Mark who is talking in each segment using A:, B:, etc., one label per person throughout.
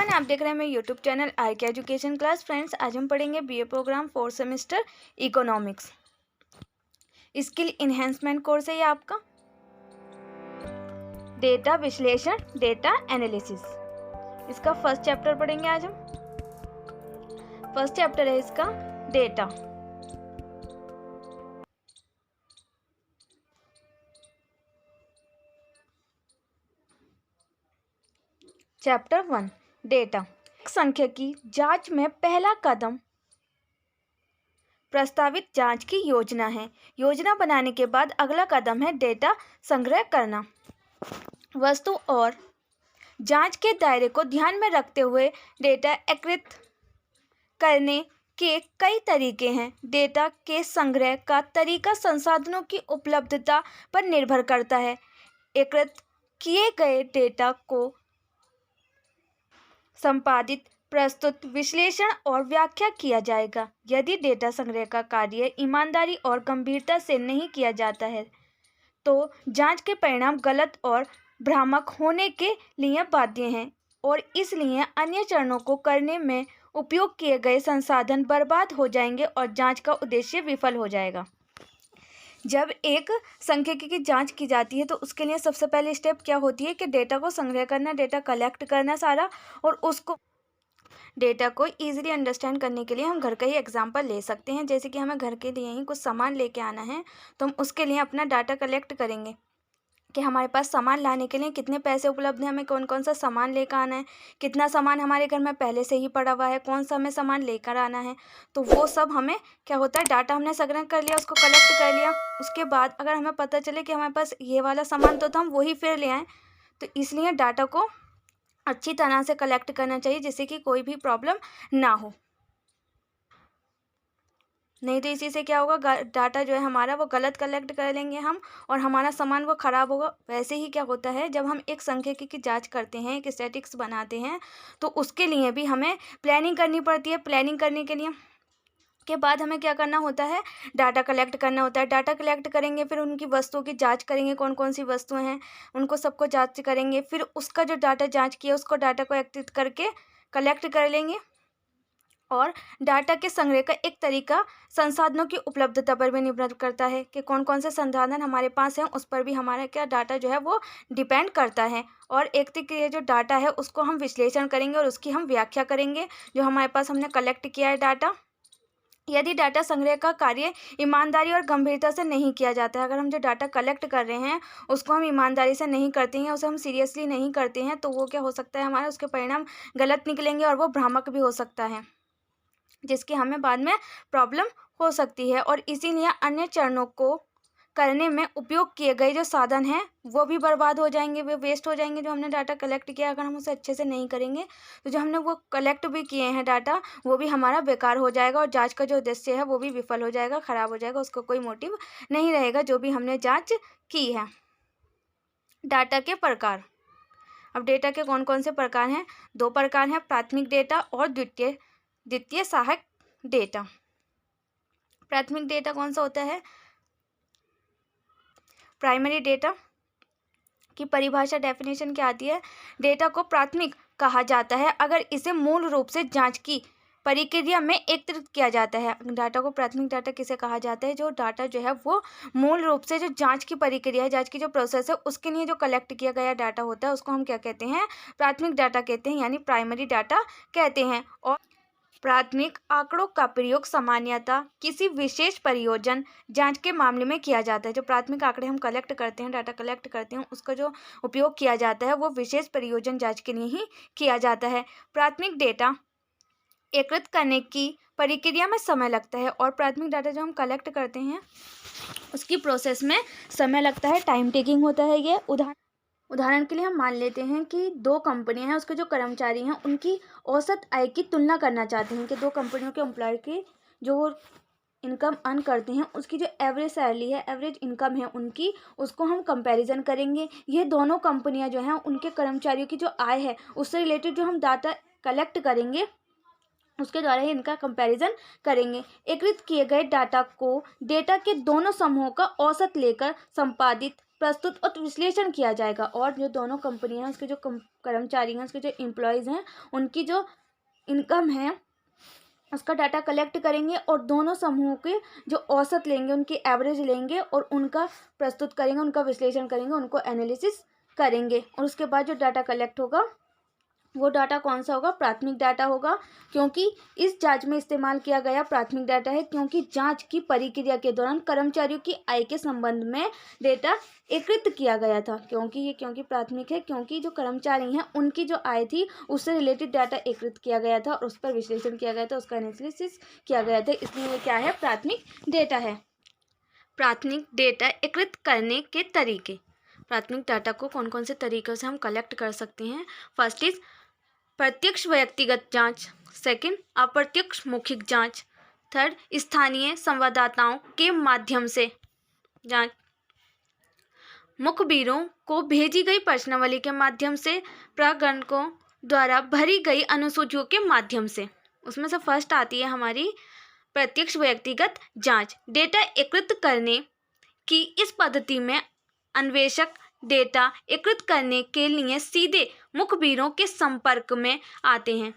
A: Everyone, आप देख रहे हैं मेरे YouTube channel RK education class. Friends, आज हम पढ़ेंगे BA program 4th semester economics. Skill enhancement course है ये आपका। डेटा विश्लेषण, डेटा एनालिसिस, इसका फर्स्ट चैप्टर पढ़ेंगे आज हम। फर्स्ट चैप्टर है इसका डेटा। Chapter 1 data. सांख्यिकी जांच में पहला कदम प्रस्तावित जांच की योजना है। योजना बनाने के बाद अगला कदम है डेटा संग्रह करना। वस्तु और जांच के दायरे को ध्यान में रखते हुए डेटा एकत्रित करने के कई तरीके हैं। डेटा के संग्रह का तरीका संसाधनों की उपलब्धता पर निर्भर करता है। एकत्रित किए गए डेटा को संपादित, प्रस्तुत, विश्लेषण और व्याख्या किया जाएगा। यदि डेटा संग्रह का कार्य ईमानदारी और गंभीरता से नहीं किया जाता है तो जांच के परिणाम गलत और भ्रामक होने के लिए बाध्य हैं और इसलिए अन्य चरणों को करने में उपयोग किए गए संसाधन बर्बाद हो जाएंगे और जांच का उद्देश्य विफल हो जाएगा। जब एक सांख्यिकी की जांच की जाती है तो उसके लिए सबसे पहले स्टेप क्या होती है कि डेटा को संग्रह करना, डेटा कलेक्ट करना सारा, और उसको डेटा को ईजिली अंडरस्टैंड करने के लिए हम घर का ही एग्जांपल ले सकते हैं। जैसे कि हमें घर के लिए ही कुछ सामान लेके आना है तो हम उसके लिए अपना डाटा कलेक्ट करेंगे कि हमारे पास सामान लाने के लिए कितने पैसे उपलब्ध हैं, हमें कौन कौन सा सामान लेकर आना है, कितना सामान हमारे घर में पहले से ही पड़ा हुआ है, कौन सा हमें सामान लेकर आना है। तो वो सब हमें क्या होता है, डाटा हमने संग्रह कर लिया, उसको कलेक्ट कर लिया। उसके बाद अगर हमें पता चले कि हमारे पास ये वाला सामान तो हम वही फिर ले आएँ। तो इसलिए डाटा को अच्छी तरह से कलेक्ट करना चाहिए जिससे कि कोई भी प्रॉब्लम ना हो। नहीं तो इसी से क्या होगा, डाटा जो है हमारा वो गलत कलेक्ट कर लेंगे हम और हमारा सामान वो ख़राब होगा। वैसे ही क्या होता है, जब हम एक सांख्यिकी की जांच करते हैं, एक स्टैटिस्टिक्स बनाते हैं तो उसके लिए भी हमें प्लानिंग करनी पड़ती है। प्लानिंग करने के लिए के बाद हमें क्या करना होता है, डाटा कलेक्ट करना होता है। डाटा कलेक्ट करेंगे, फिर उनकी वस्तुओं की जांच करेंगे, कौन कौन सी वस्तुएं हैं उनको सबको जांच करेंगे। फिर उसका जो डाटा जांच किया उसको डाटा को एकत्रित करके कलेक्ट कर लेंगे। और डाटा के संग्रह का एक तरीका संसाधनों की उपलब्धता पर भी निर्भर करता है कि कौन कौन से संसाधन हमारे पास हैं, उस पर भी हमारा क्या डाटा जो है वो डिपेंड करता है। और एक ये जो डाटा है उसको हम विश्लेषण करेंगे और उसकी हम व्याख्या करेंगे, जो हमारे पास हमने कलेक्ट किया है डाटा। यदि डाटा संग्रह का कार्य ईमानदारी और गंभीरता से नहीं किया जाता है, अगर हम जो डाटा कलेक्ट कर रहे हैं उसको हम ईमानदारी से नहीं करते हैं, उसे हम सीरियसली नहीं करते हैं, तो वो क्या हो सकता है, हमारे उसके परिणाम गलत निकलेंगे और वो भ्रामक भी हो सकता है, जिसकी हमें बाद में प्रॉब्लम हो सकती है। और इसीलिए अन्य चरणों को करने में उपयोग किए गए जो साधन हैं वो भी बर्बाद हो जाएंगे, वे वेस्ट हो जाएंगे। जो हमने डाटा कलेक्ट किया अगर हम उसे अच्छे से नहीं करेंगे तो जो हमने वो कलेक्ट भी किए हैं डाटा वो भी हमारा बेकार हो जाएगा और जांच का जो उद्देश्य है वो भी विफल हो जाएगा, ख़राब हो जाएगा, उसका कोई मोटिव नहीं रहेगा जो भी हमने जाँच की है। डाटा के प्रकार। अब डेटा के कौन कौन से प्रकार हैं? 2 प्रकार हैं, प्राथमिक डेटा और द्वितीय सहायक डेटा। प्राथमिक डेटा कौन सा होता है? प्राइमरी डेटा की परिभाषा, डेफिनेशन क्या आती है? डेटा को प्राथमिक कहा जाता है अगर इसे मूल रूप से जांच की प्रक्रिया में एकत्रित किया जाता है। डाटा को प्राथमिक डाटा किसे कहा जाता है? जो डाटा जो है वो मूल रूप से जो जांच की प्रक्रिया है, जांच की जो प्रोसेस है उसके लिए जो कलेक्ट किया गया डाटा होता है उसको हम क्या कहते हैं? प्राथमिक डाटा कहते हैं, यानी प्राइमरी डाटा कहते हैं। और प्राथमिक आंकड़ों का प्रयोग सामान्यतः किसी विशेष प्रयोजन जांच के मामले में किया जाता है। जो प्राथमिक आंकड़े हम कलेक्ट करते हैं, डाटा कलेक्ट करते हैं, उसका जो उपयोग किया जाता है वो विशेष प्रयोजन जांच के लिए ही किया जाता है। प्राथमिक डेटा एकत्रित करने की प्रक्रिया में समय लगता है और प्राथमिक डाटा जो हम कलेक्ट करते हैं उसकी प्रोसेस में समय लगता है, टाइम टेकिंग होता है ये। उदाहरण के लिए हम मान लेते हैं कि 2 कंपनियां हैं, उसके जो कर्मचारी हैं उनकी औसत आय की तुलना करना चाहते हैं कि 2 कंपनियों के एम्प्लॉय की जो इनकम अर्न करते हैं उसकी जो एवरेज सैलरी है, एवरेज इनकम है उनकी, उसको हम कंपैरिजन करेंगे। ये दोनों कंपनियां जो हैं उनके कर्मचारियों की जो आय है उससे रिलेटेड जो हम डाटा कलेक्ट करेंगे उसके द्वारा ही इनका कंपैरिजन करेंगे। एकत्रित किए गए डाटा को डेटा के दोनों समूहों का औसत लेकर संपादित, प्रस्तुत और विश्लेषण किया जाएगा। और जो दोनों कंपनियां हैं उसके जो कर्मचारी हैं, उसके जो एम्प्लॉयज़ हैं, उनकी जो इनकम है उसका डाटा कलेक्ट करेंगे और दोनों समूहों के जो औसत लेंगे, उनकी एवरेज लेंगे और उनका प्रस्तुत करेंगे, उनका विश्लेषण करेंगे, उनको एनालिसिस करेंगे। और उसके बाद जो डाटा कलेक्ट होगा वो डाटा कौन सा होगा? प्राथमिक डाटा होगा, क्योंकि इस जांच में इस्तेमाल किया गया प्राथमिक डाटा है, क्योंकि जांच की प्रक्रिया के दौरान कर्मचारियों की आय के संबंध में डेटा एकत्रित किया गया था। क्योंकि प्राथमिक है, क्योंकि जो कर्मचारी हैं उनकी जो आय थी उससे रिलेटेड डाटा एकत्रित किया गया था और उस पर विश्लेषण किया गया था, उसका एनालिसिस किया गया था, इसलिए ये क्या है? प्राथमिक डेटा है। प्राथमिक डेटा एकत्रित करने के तरीके। प्राथमिक डाटा को कौन कौन से तरीकों से हम कलेक्ट कर सकते हैं? फर्स्ट इज प्रत्यक्ष व्यक्तिगत जांच, सेकंड अप्रत्यक्ष मौखिक जांच, थर्ड स्थानीय संवाददाताओं के माध्यम से जांच, मुखबिरों को भेजी गई प्रश्नावली के माध्यम से, प्रांगणकों द्वारा भरी गई अनुसूचियों के माध्यम से। उसमें से फर्स्ट आती है हमारी प्रत्यक्ष व्यक्तिगत जांच। डेटा एकत्रित करने की इस पद्धति में अन्वेषक डेटा एकत्रित करने के लिए सीधे मुखबिरों के संपर्क में आते हैं।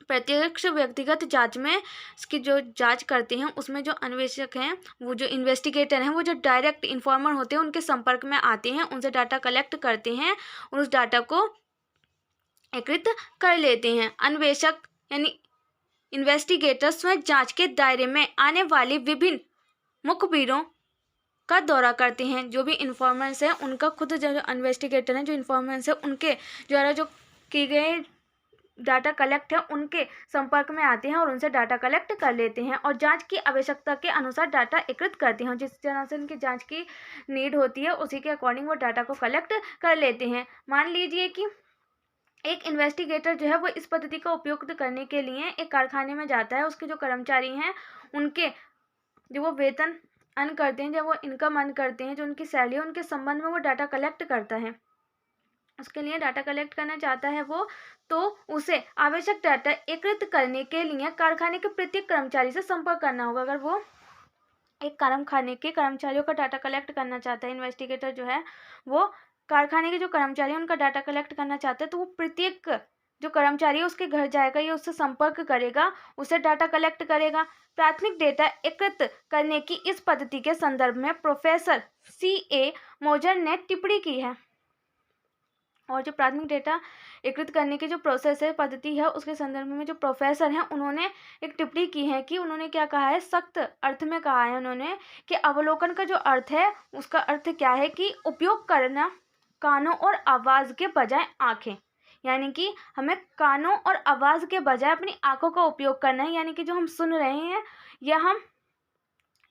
A: प्रत्यक्ष व्यक्तिगत जांच में इसकी जो जांच करते हैं उसमें जो अन्वेषक हैं, वो जो इन्वेस्टिगेटर हैं, वो जो डायरेक्ट इन्फॉर्मर होते हैं उनके संपर्क में आते हैं, उनसे डाटा कलेक्ट करते हैं और उस डाटा को एकत्रित कर लेते हैं। अन्वेषक यानी इन्वेस्टिगेटर स्वयं जांच के दायरे में आने वाले विभिन्न मुखबिरों का दौरा करते हैं। जो भी इन्फॉर्मेंट्स हैं उनका खुद जो इन्वेस्टिगेटर हैं, जो इन्फॉर्मेंट्स हैं, उनके द्वारा जो किए गए डाटा कलेक्ट है उनके संपर्क में आते हैं और उनसे डाटा कलेक्ट कर लेते हैं और जांच की आवश्यकता के अनुसार डाटा एकत्रित करते हैं। जिस तरह से उनकी जांच की नीड होती है उसी के अकॉर्डिंग वो डाटा को कलेक्ट कर लेते हैं। मान लीजिए कि एक इन्वेस्टिगेटर जो है वो इस पद्धति का उपयोग करने के लिए एक कारखाने में जाता है। उसके जो कर्मचारी हैं उनके जो वो वेतन अर्न करते हैं, जब वो इनकम अर्न करते हैं, जो उनकी सैलरी है, उनके संबंध में वो डाटा कलेक्ट करता है। उसके लिए डाटा कलेक्ट करना चाहता है वो, तो उसे आवश्यक डाटा एकत्रित करने के लिए कारखाने के प्रत्येक कर्मचारी से संपर्क करना होगा। अगर वो एक कारखाने के कर्मचारियों का डाटा कलेक्ट करना चाहता है, इन्वेस्टिगेटर जो है वो कारखाने के जो कर्मचारी हैं उनका डाटा कलेक्ट करना चाहता है, तो वो प्रत्येक जो कर्मचारी है उसके घर जाएगा या उससे संपर्क करेगा, उससे डाटा कलेक्ट करेगा। प्राथमिक डेटा एकत्रित करने की इस पद्धति के संदर्भ में प्रोफेसर C.A. मोजर ने टिप्पणी की है। और जो प्राथमिक डेटा एकत्रित करने की जो प्रोसेस है, पद्धति है, उसके संदर्भ में जो प्रोफेसर हैं उन्होंने एक टिप्पणी की है कि उन्होंने क्या कहा है, सख्त अर्थ में कहा है उन्होंने कि अवलोकन का जो अर्थ है उसका अर्थ क्या है कि उपयोग करना कानों और आवाज़ के बजाय आँखें, यानी कि हमें कानों और आवाज़ के बजाय अपनी आँखों का उपयोग करना है। यानी कि जो हम सुन रहे हैं या हम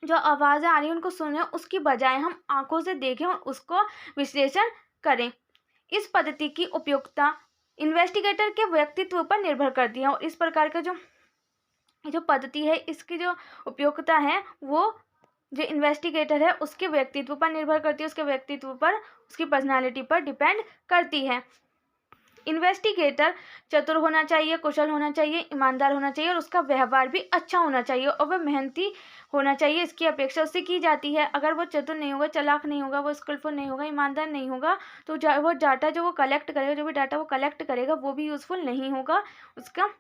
A: जो आवाज़ें आ रही हैं उनको सुने, उसकी बजाय हम आँखों से देखें और उसको विश्लेषण करें। इस पद्धति की उपयोगिता इन्वेस्टिगेटर के व्यक्तित्व पर निर्भर करती है और इस प्रकार का जो पद्धति है, इसकी जो उपयोगिता है वो जो इन्वेस्टिगेटर है उसके व्यक्तित्व पर निर्भर करती है, उसके व्यक्तित्व पर, उसकी पर्सनालिटी पर डिपेंड करती है। इन्वेस्टिगेटर चतुर होना चाहिए, कुशल होना चाहिए, ईमानदार होना चाहिए और उसका व्यवहार भी अच्छा होना चाहिए और वह मेहनती होना चाहिए। इसकी अपेक्षा उससे की जाती है। अगर वो चतुर नहीं होगा, चालाक नहीं होगा, वो स्किलफुल नहीं होगा, ईमानदार नहीं होगा, तो वो डाटा जो वो कलेक्ट करेगा, जो भी डाटा वो कलेक्ट करेगा वो भी यूज़फुल नहीं होगा उसका।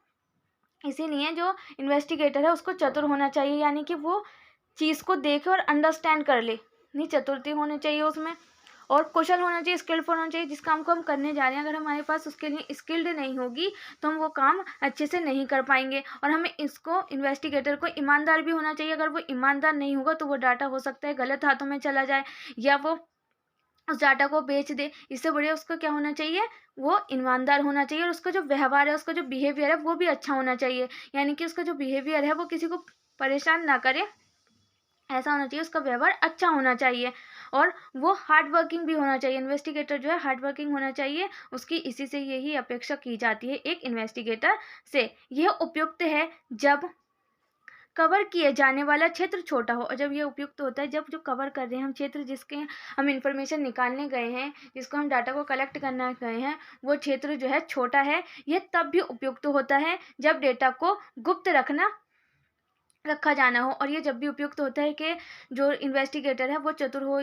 A: इसीलिए जो इन्वेस्टिगेटर है उसको चतुर होना चाहिए, यानी कि वो चीज़ को देखे और अंडरस्टैंड कर ले, नहीं चतुर्थी होनी चाहिए उसमें। और कुशल होना चाहिए, स्किलफुल होना चाहिए। जिस काम को हम करने जा रहे हैं अगर हमारे पास उसके लिए स्किल्ड नहीं होगी तो हम वो काम अच्छे से नहीं कर पाएंगे। और हमें इसको इन्वेस्टिगेटर को ईमानदार भी होना चाहिए। अगर वो ईमानदार नहीं होगा तो वो डाटा हो सकता है गलत हाथों में चला जाए या वो उस डाटा को बेच दे। इससे बढ़िया उसको क्या होना चाहिए, वो ईमानदार होना चाहिए और उसका जो व्यवहार है, उसका जो बिहेवियर है वो भी अच्छा होना चाहिए। यानी कि उसका जो बिहेवियर है वो किसी को परेशान ना करे, ऐसा होना चाहिए। उसका व्यवहार अच्छा होना चाहिए और वो हार्ड वर्किंग भी होना चाहिए। इन्वेस्टिगेटर जो है हार्ड वर्किंग होना चाहिए, उसकी इसी से यही अपेक्षा की जाती है एक इन्वेस्टिगेटर से। यह उपयुक्त है जब कवर किए जाने वाला क्षेत्र छोटा हो। और जब ये उपयुक्त होता है जब जो कवर कर रहे हैं हम क्षेत्र, जिसके हम इंफॉर्मेशन निकालने गए हैं, जिसको हम डाटा को कलेक्ट करना गए हैं, वो क्षेत्र जो है छोटा है। यह तब भी उपयुक्त होता है जब डेटा को गुप्त रखा जाना हो। और ये जब भी उपयुक्त होता है कि जो इन्वेस्टिगेटर है वो चतुर हो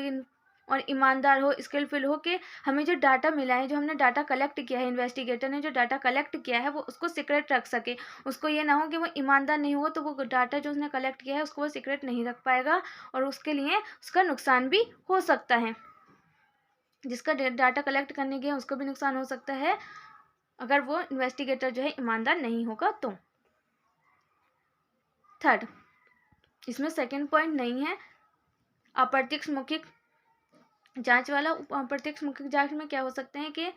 A: और ईमानदार हो, स्किलफुल हो कि हमें जो डाटा मिला है, जो हमने डाटा कलेक्ट किया है, इन्वेस्टिगेटर ने जो डाटा कलेक्ट किया है वो उसको सीक्रेट रख सके। उसको ये ना हो कि वो ईमानदार नहीं हो तो वो डाटा जो उसने कलेक्ट किया है उसको वो सीक्रेट नहीं रख पाएगा और उसके लिए उसका नुकसान भी हो सकता है। जिसका डाटा कलेक्ट करने गया उसको भी नुकसान हो सकता है अगर वो इन्वेस्टिगेटर जो है ईमानदार नहीं होगा तो। थर्ड, इसमें सेकंड पॉइंट नहीं है अप्रत्यक्ष मौखिक जांच वाला। अप्रत्यक्ष मौखिक जांच में क्या हो सकते हैं कि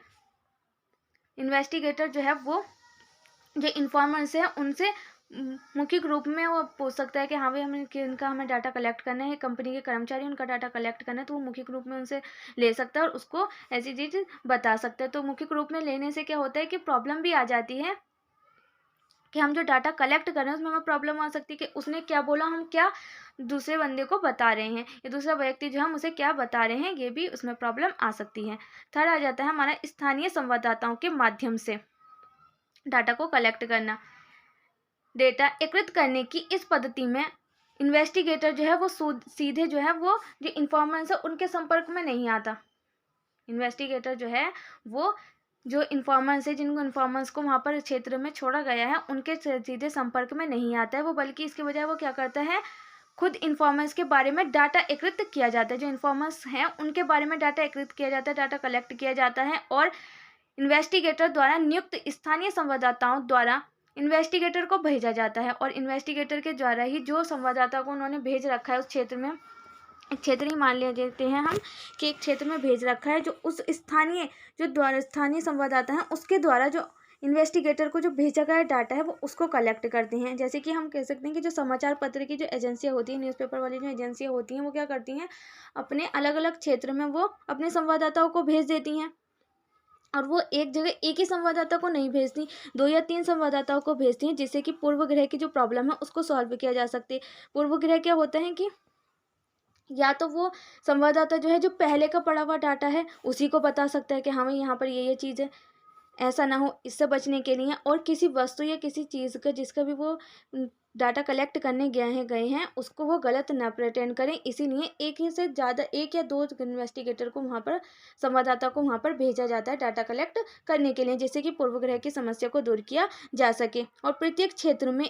A: इन्वेस्टिगेटर जो है वो जो इन्फॉर्मर्स है उनसे मौखिक रूप में वो पूछ सकता है कि हाँ भाई हमें डाटा कलेक्ट करना है, कंपनी के कर्मचारी उनका डाटा कलेक्ट करना है, तो वो मौखिक रूप में उनसे ले सकता है और उसको ऐसी चीज़ बता सकता है। तो मौखिक रूप में लेने से क्या होता है कि प्रॉब्लम भी आ जाती है कि हम जो डाटा कलेक्ट कर रहे हैं उसमें हमें प्रॉब्लम आ सकती है कि उसने क्या बोला, हम क्या दूसरे बंदे को बता रहे हैं, या दूसरा व्यक्ति जो हम उसे क्या बता रहे हैं, ये भी उसमें प्रॉब्लम आ सकती है। थर्ड आ जाता है हमारा स्थानीय संवाददाताओं के माध्यम से डाटा को कलेक्ट करना। डेटा एकत्रित करने की इस पद्धति में इन्वेस्टिगेटर जो है वो सीधे जो है वो जो इन्फॉर्मेंस है उनके संपर्क में नहीं आता। इन्वेस्टिगेटर जो है वो जो इन्फॉर्मेंस है, जिनको इन्फॉर्मेंस को वहाँ पर क्षेत्र में छोड़ा गया है उनके सीधे संपर्क में नहीं आता है वो, बल्कि इसके बजाय वो क्या करता है, खुद इन्फॉर्मेंस के बारे में डाटा एकत्रित किया जाता है। जो इन्फॉर्मेंस हैं उनके बारे में डाटा एकत्रित किया जाता है, डाटा कलेक्ट किया जाता है और इन्वेस्टिगेटर द्वारा नियुक्त स्थानीय संवाददाताओं द्वारा इन्वेस्टिगेटर को भेजा जाता है और इन्वेस्टिगेटर के द्वारा ही जो संवाददाता को उन्होंने भेज रखा है उस क्षेत्र में, एक क्षेत्र ही मान लेते हैं हम कि एक क्षेत्र में भेज रखा है, जो उस स्थानीय संवाददाता हैं उसके द्वारा जो इन्वेस्टिगेटर को जो भेजा गया डाटा है वो उसको कलेक्ट करते हैं। जैसे कि हम कह सकते हैं कि जो समाचार पत्र की जो एजेंसियाँ होती हैं, न्यूज़पेपर वाली जो एजेंसियाँ होती हैं वो क्या करती हैं, अपने अलग अलग क्षेत्र में वो अपने संवाददाताओं को भेज देती हैं और वो एक जगह एक ही संवाददाता को नहीं भेजती, 2 या 3 संवाददाताओं को भेजती हैं, जिससे कि पूर्वग्रह की जो प्रॉब्लम है उसको सॉल्व किया जा सकती है। पूर्वग्रह क्या होता है कि या तो वो संवाददाता जो है जो पहले का पड़ा हुआ डाटा है उसी को बता सकता है कि हाँ भाई यहाँ पर ये चीज़ है, ऐसा ना हो इससे बचने के लिए, और किसी वस्तु या किसी चीज़ का जिसका भी वो डाटा कलेक्ट करने गए हैं उसको वो गलत ना प्रेटेंड करें, इसीलिए एक ही से ज़्यादा 1 या 2 इन्वेस्टिगेटर को वहाँ पर, संवाददाता को वहाँ पर भेजा जाता है डाटा कलेक्ट करने के लिए, जिससे कि पूर्वग्रह की समस्या को दूर किया जा सके। और प्रत्येक क्षेत्र में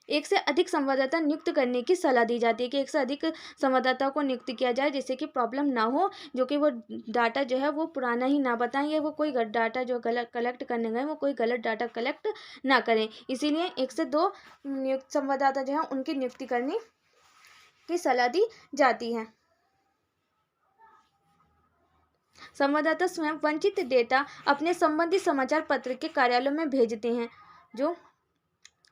A: एक से अधिक संवाददाता नियुक्त करने की सलाह दी जाती है कि एक से अधिक संवाददाताओं को नियुक्त किया जाए, जिससे कि प्रॉब्लम ना हो, जो कि वो डाटा जो है वो पुराना ही ना बताएं या वो कोई डाटा जो गलत कलेक्ट करने गए वो कोई गलत डाटा कलेक्ट ना करें। इसीलिए 1 से 2 नियुक्त संवाददाता जो है उनकी नियुक्ति करने की सलाह दी जाती है। संवाददाता स्वयं वंचित डेटा अपने संबंधित समाचार पत्र के कार्यालयों में भेजते हैं, जो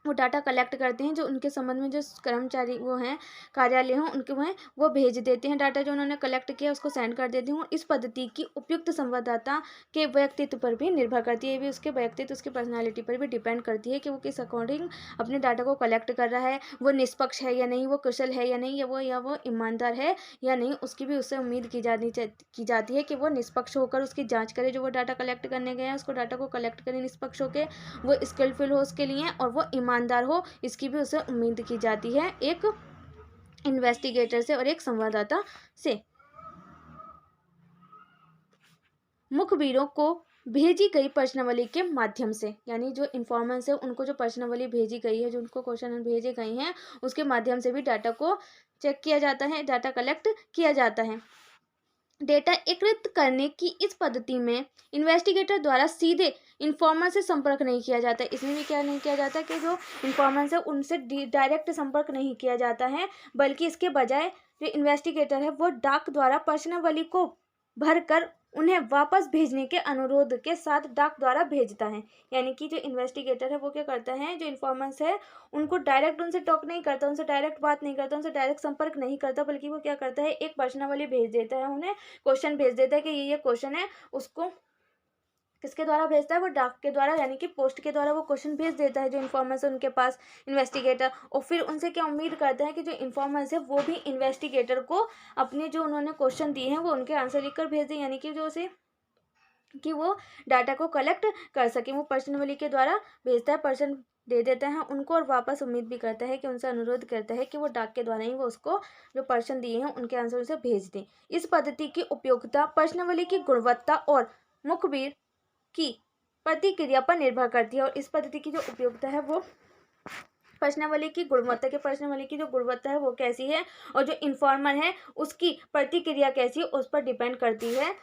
A: वो डाटा कलेक्ट करते हैं, जो उनके संबंध में जो कर्मचारी वो हैं, कार्यालय हों, उनके वह वो भेज देते हैं डाटा जो उन्होंने कलेक्ट किया उसको सेंड कर देते हैं। इस पद्धति की उपयुक्त संवाददाता के व्यक्तित्व पर भी निर्भर करती है, ये भी उसके व्यक्तित्व, उसकी पर्सनालिटी पर भी डिपेंड करती है कि वो किस अकॉर्डिंग अपने डाटा को कलेक्ट कर रहा है, वो निष्पक्ष है या नहीं, वो कुशल है या नहीं, या वो ईमानदार है या नहीं। उसकी भी उससे उम्मीद की जाती है कि वो निष्पक्ष होकर उसकी जाँच करे, जो वो डाटा कलेक्ट करने गए हैं उसको डाटा को कलेक्ट करे निष्पक्ष होकर, वो स्किलफुल हो उसके लिए और वो ईमानदार हो, इसकी भी उसे उम्मीद की जाती है एक इन्वेस्टिगेटर से और एक संवाददाता से। मुखबिरों को भेजी गई प्रश्नावली के माध्यम से, यानी जो इन्फॉर्मेंस है उनको जो प्रश्नावली भेजी गई है, जो उनको क्वेश्चन भेजे गए हैं उसके माध्यम से भी डाटा को चेक किया जाता है, डाटा कलेक्ट किया जाता है। डेटा एकत्रित करने की इस पद्धति में इन्वेस्टिगेटर द्वारा सीधे इन्फॉर्मर से संपर्क नहीं किया जाता है। इसमें भी क्या नहीं किया जाता कि जो इन्फॉर्मर्स है उनसे डायरेक्ट संपर्क नहीं किया जाता है, बल्कि इसके बजाय जो इन्वेस्टिगेटर है वो डाक द्वारा प्रश्नावली को भरकर उन्हें वापस भेजने के अनुरोध के साथ डाक द्वारा भेजता है। यानी कि जो इन्वेस्टिगेटर है वो क्या करता है, जो इन्फॉर्मर्स है उनको डायरेक्ट उनसे टॉक नहीं करता, उनसे डायरेक्ट बात नहीं करता, उनसे डायरेक्ट संपर्क नहीं करता, बल्कि वो क्या करता है, एक प्रश्नावली भेज देता है, उन्हें क्वेश्चन भेज देता है कि ये क्वेश्चन है, उसको किसके द्वारा भेजता है, वो डाक के द्वारा, यानी कि पोस्ट के द्वारा वो क्वेश्चन भेज देता है जो इन्फॉर्मर्स है उनके पास, इन्वेस्टिगेटर। और फिर उनसे क्या उम्मीद करता है कि जो इन्फॉर्मर्स है वो भी इन्वेस्टिगेटर को अपने जो उन्होंने क्वेश्चन दिए हैं वो उनके आंसर लिखकर भेज दें, यानी कि जो उसे कि वो डाटा को कलेक्ट कर सके। वो पर्सनली के द्वारा भेजता है, पर्सन दे देता है उनको, और वापस उम्मीद भी करता है कि उनसे अनुरोध करता है कि वो डाक के द्वारा ही वो उसको जो पर्सन दिए हैं उनके आंसर उसे भेज दें। इस पद्धति की उपयोगिता प्रश्नावली की गुणवत्ता और मुखबिर की प्रतिक्रिया पर निर्भर करती है। और इस पद्धति की जो उपयोगिता है वो प्रश्नावली की गुणवत्ता के प्रश्नावली की जो गुणवत्ता है वो कैसी है, और जो इन्फॉर्मर है उसकी प्रतिक्रिया कैसी है उस पर डिपेंड करती है।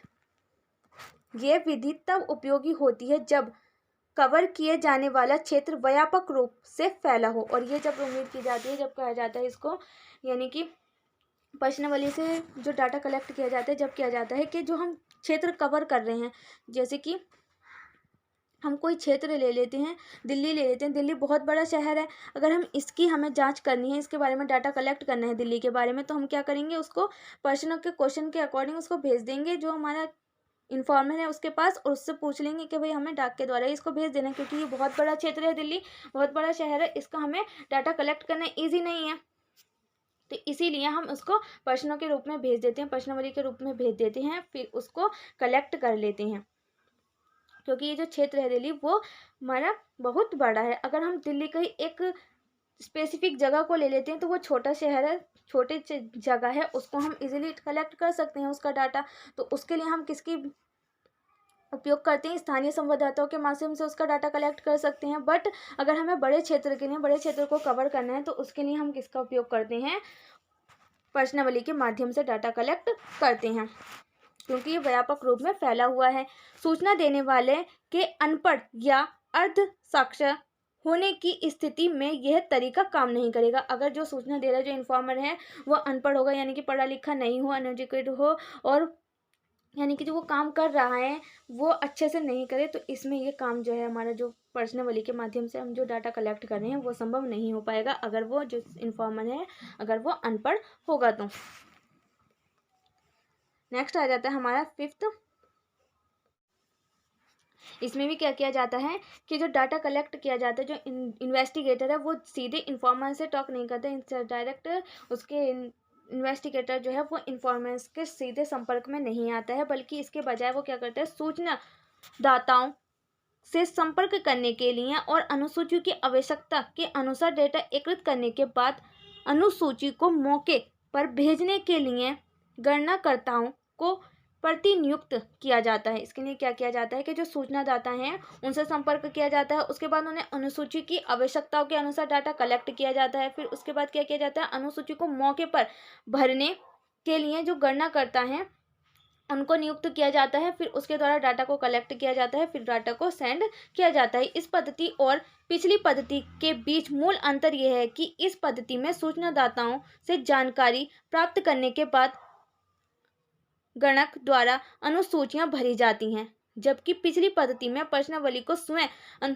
A: ये विधि तब उपयोगी होती है जब कवर किए जाने वाला क्षेत्र व्यापक रूप से फैला हो। और ये जब उम्मीद की जाती है, जब कहा जाता है इसको, यानी कि प्रश्नावली से जो डाटा कलेक्ट किया जाता है जब किया जाता है कि जो हम क्षेत्र कवर कर रहे हैं, जैसे कि हम कोई क्षेत्र ले लेते हैं, दिल्ली ले लेते हैं, दिल्ली बहुत बड़ा शहर है, अगर हम इसकी हमें जांच करनी है, इसके बारे में डाटा कलेक्ट करना है दिल्ली के बारे में, तो हम क्या करेंगे, उसको प्रश्नों के क्वेश्चन के अकॉर्डिंग उसको भेज देंगे जो हमारा इन्फॉर्मर है उसके पास, और उससे पूछ लेंगे कि भाई हमें डाक के द्वारा ही इसको भेज देना है, क्योंकि ये बहुत बड़ा क्षेत्र है, दिल्ली बहुत बड़ा शहर है, इसका हमें डाटा कलेक्ट करना ईजी नहीं है, तो इसीलिए हम उसको प्रश्नों के रूप में भेज देते हैं, प्रश्नावली के रूप में भेज देते हैं, फिर उसको कलेक्ट कर लेते हैं। क्योंकि ये जो क्षेत्र है दिल्ली वो हमारा बहुत बड़ा है। अगर हम दिल्ली का ही एक स्पेसिफिक जगह को ले लेते हैं तो वो छोटा शहर है, छोटे जगह है, उसको हम इजीली कलेक्ट कर सकते हैं उसका डाटा। तो उसके लिए हम किसकी उपयोग करते हैं, स्थानीय संवाददाताओं के माध्यम से उसका डाटा कलेक्ट कर सकते हैं। बट अगर हमें बड़े क्षेत्र के लिए, बड़े क्षेत्र को कवर करना है, तो उसके लिए हम किसका उपयोग करते हैं, प्रश्नावली के माध्यम से डाटा कलेक्ट करते हैं, क्योंकि ये व्यापक रूप में फैला हुआ है। सूचना देने वाले के अनपढ़ या अर्ध साक्षर होने की स्थिति में यह तरीका काम नहीं करेगा। अगर जो सूचना दे रहा है, जो इन्फॉर्मर है, वो अनपढ़ होगा, यानी कि पढ़ा लिखा नहीं हो, अनएजुकेटेड हो, और यानी कि जो वो काम कर रहा है वो अच्छे से नहीं करे, तो इसमें ये काम जो है हमारा, जो प्रश्नावली के माध्यम से हम जो डाटा कलेक्ट कर रहे हैं वो संभव नहीं हो पाएगा, अगर वो जो इन्फॉर्मर है अगर वो अनपढ़ होगा तो। नेक्स्ट आ जाता है हमारा 5th। इसमें भी क्या किया जाता है कि जो डाटा कलेक्ट किया जाता है, जो इन्वेस्टिगेटर है वो सीधे इन्फॉर्मर से टॉक नहीं करते, डायरेक्ट उसके इन्वेस्टिगेटर जो है वो इन्फॉर्मेंस के सीधे संपर्क में नहीं आता है, बल्कि इसके बजाय वो क्या करता है, सूचना दाताओं से संपर्क करने के लिए और अनुसूची की आवश्यकता के अनुसार डेटा एकत्रित करने के बाद अनुसूची को मौके पर भेजने के लिए गणनाकर्ताओं को प्रतिनियुक्त किया जाता है। इसके लिए क्या किया जाता है कि जो सूचनादाता हैं उनसे संपर्क किया जाता है, उसके बाद उन्हें अनुसूची की आवश्यकताओं के अनुसार डाटा कलेक्ट किया जाता है, फिर उसके बाद क्या किया जाता है, अनुसूची को मौके पर भरने के लिए जो गणनाकर्ता हैं उनको नियुक्त किया जाता है, फिर उसके द्वारा डाटा को कलेक्ट किया जाता है, फिर डाटा को सेंड किया जाता है। इस पद्धति और पिछली पद्धति के बीच मूल अंतर यह है कि इस पद्धति में सूचनादाताओं से जानकारी प्राप्त करने के बाद गणक द्वारा अनुसूचियां भरी जाती हैं, जबकि पिछली पद्धति में प्रश्नावली को स्वयं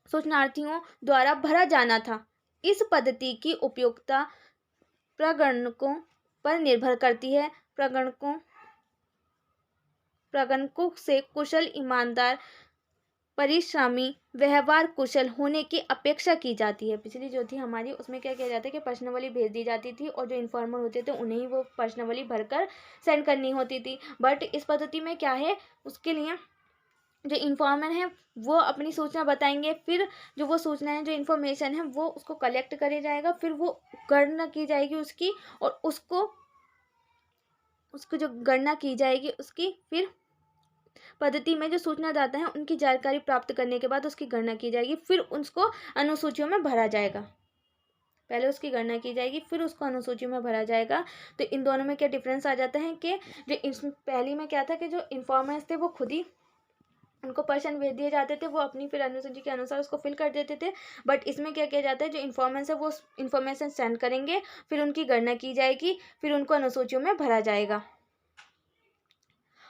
A: सूचनार्थियों द्वारा भरा जाना था। इस पद्धति की उपयोगिता प्रगणकों पर निर्भर करती है। प्रगणकों से कुशल, ईमानदार, परिश्रमी, व्यवहार कुशल होने की अपेक्षा की जाती है। पिछली जो थी हमारी उसमें क्या किया जाता है कि प्रश्नावली भेज दी जाती थी और जो इन्फॉर्मर होते थे उन्हें ही वो प्रश्नावली भरकर सेंड करनी होती थी। बट इस पद्धति में क्या है, उसके लिए जो इन्फॉर्मर है वो अपनी सूचना बताएंगे, फिर जो वो सूचना है, जो इन्फॉर्मेशन है वो उसको कलेक्ट करे जाएगा, फिर वो गणना की जाएगी उसकी, और उसको जो गणना की जाएगी उसकी फिर पद्धति में जो सूचनादाता हैं उनकी जानकारी प्राप्त करने के बाद उसकी गणना की जाएगी, फिर उसको अनुसूचियों में भरा जाएगा। पहले उसकी गणना की जाएगी फिर उसको अनुसूची में भरा जाएगा। तो इन दोनों में क्या डिफरेंस आ जाता है कि जो इस पहली में क्या था कि जो इन्फॉर्मर्स थे वो खुद ही उनको पर्सन भेज दिए जाते थे, वो अपनी फिर अनुसूची के अनुसार उसको फिल कर देते थे। बट इसमें क्या किया जाता है, जो इन्फॉर्मेंस है वो इन्फॉर्मेशन सेंड करेंगे, फिर उनकी गणना की जाएगी, फिर उनको अनुसूचियों में भरा जाएगा।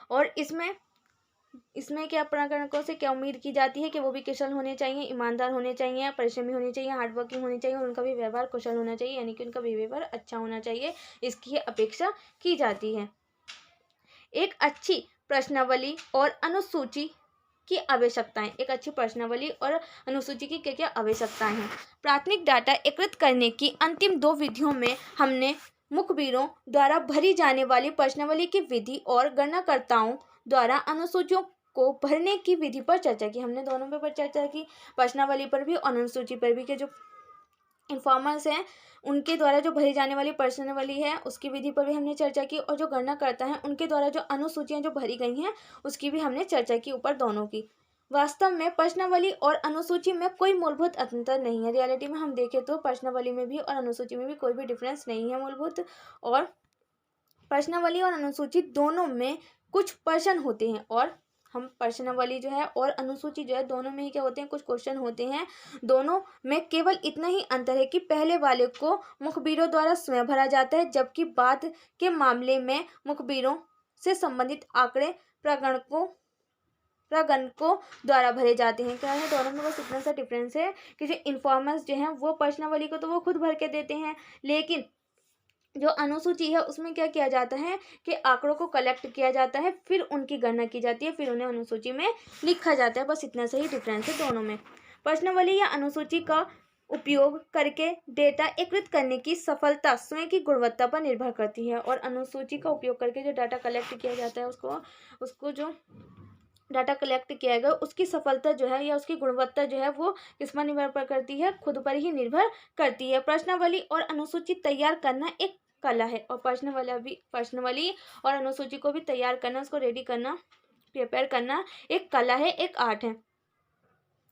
A: और इसमें क्या प्रगणकों से क्या उम्मीद की जाती है कि वो भी कुशल होने चाहिए, ईमानदार होने चाहिए, परिश्रमी होने चाहिए, हार्डवर्किंग होनी चाहिए, और उनका भी व्यवहार कुशल होना चाहिए, यानी कि उनका भी व्यवहार अच्छा होना चाहिए, इसकी अपेक्षा की जाती है। एक अच्छी प्रश्नावली और अनुसूची की आवश्यकताएं, एक अच्छी प्रश्नावली और अनुसूची की क्या क्या आवश्यकताएं हैं। प्राथमिक डाटा एकत्रित करने की अंतिम 2 विधियों में हमने मुखबिरों द्वारा भरी जाने वाली प्रश्नावली की विधि और गणनाकर्ताओं द्वारा अनुसूचियों को भरने की विधि पर चर्चा की। हमने दोनों पे पर चर्चा की, प्रश्नावली पर भी और अनुसूची पर भी, के जो इन्फॉर्मर्स हैं उनके द्वारा जो भरी जाने वाली प्रश्नावली है उसकी विधि पर भी हमने चर्चा की, और जो गणनाकर्ता हैं उनके द्वारा जो अनुसूचियां जो भरी गई हैं उसकी भी हमने चर्चा की, ऊपर दोनों की। वास्तव में प्रश्नावली और अनुसूची में कोई मूलभूत अंतर नहीं है। रियलिटी में हम देखें तो प्रश्नावली में भी और अनुसूची में भी कोई भी डिफरेंस नहीं है मूलभूत, और प्रश्नावली और अनुसूची दोनों में कुछ प्रश्न होते हैं, और हम प्रश्नावली जो है और अनुसूची जो है दोनों में ही क्या होते हैं, कुछ क्वेश्चन होते हैं। दोनों में केवल इतना ही अंतर है कि पहले वाले को मुखबिरों द्वारा स्वयं भरा जाता है, जबकि बाद के मामले में मुखबिरों से संबंधित आंकड़े प्रगणकों द्वारा भरे जाते हैं। क्या है, दोनों में बस इतना सा डिफरेंस है कि जो इन्फॉर्मर्स जो हैं वो प्रश्नावली को तो वो खुद भर के देते हैं, लेकिन जो अनुसूची है उसमें क्या किया जाता है कि आंकड़ों को कलेक्ट किया जाता है, फिर उनकी गणना की जाती है, फिर उन्हें अनुसूची में लिखा जाता है। बस इतना सा ही डिफरेंस है दोनों में। प्रश्नावली या अनुसूची का उपयोग करके डेटा एकत्रित करने की सफलता स्वयं की गुणवत्ता पर निर्भर करती है, और अनुसूची का उपयोग करके जो डाटा कलेक्ट किया जाता है उसको जो डाटा कलेक्ट किया गया उसकी सफलता जो है या उसकी गुणवत्ता जो है वो किस पर निर्भर करती है, खुद पर ही निर्भर करती है। प्रश्नावली और अनुसूची तैयार करना एक कला है, और प्रश्नावली और अनुसूची को भी तैयार करना, उसको रेडी करना, प्रिपेयर करना एक कला है, एक आर्ट है।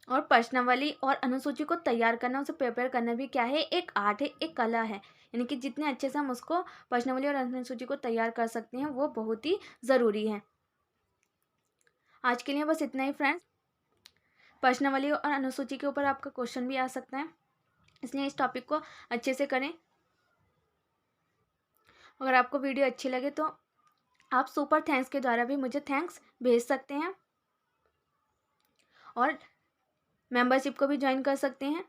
A: और प्रश्नावली और अनुसूची को तैयार करना, उसे प्रिपेयर करना भी क्या है, एक आर्ट है, एक कला है। यानी कि जितने अच्छे से हम उसको प्रश्नावली और अनुसूची को तैयार कर सकते हैं वो बहुत ही ज़रूरी है। आज के लिए बस इतना ही फ्रेंड्स। प्रश्नावली और अनुसूची के ऊपर आपका क्वेश्चन भी आ सकता है, इसलिए इस टॉपिक को अच्छे से करें। अगर आपको वीडियो अच्छी लगे तो आप सुपर थैंक्स के द्वारा भी मुझे थैंक्स भेज सकते हैं, और मेंबरशिप को भी ज्वाइन कर सकते हैं।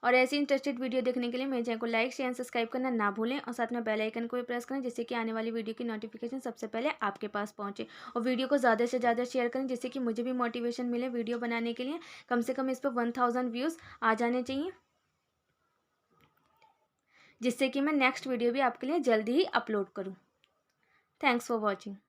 A: और ऐसी इंटरेस्टेड वीडियो देखने के लिए मेरे चैनल को लाइक, शेयर एंड सब्सक्राइब करना ना भूलें, और साथ में बेल आइकन को भी प्रेस करें, जिससे कि आने वाली वीडियो की नोटिफिकेशन सबसे पहले आपके पास पहुंचे। और वीडियो को ज़्यादा से ज़्यादा शेयर करें, जिससे कि मुझे भी मोटिवेशन मिले वीडियो बनाने के लिए। कम से कम इस पर 1000 व्यूज़ आ जाने चाहिए, जिससे कि मैं नेक्स्ट वीडियो भी आपके लिए जल्दी ही अपलोड करूँ। Thanks for watching.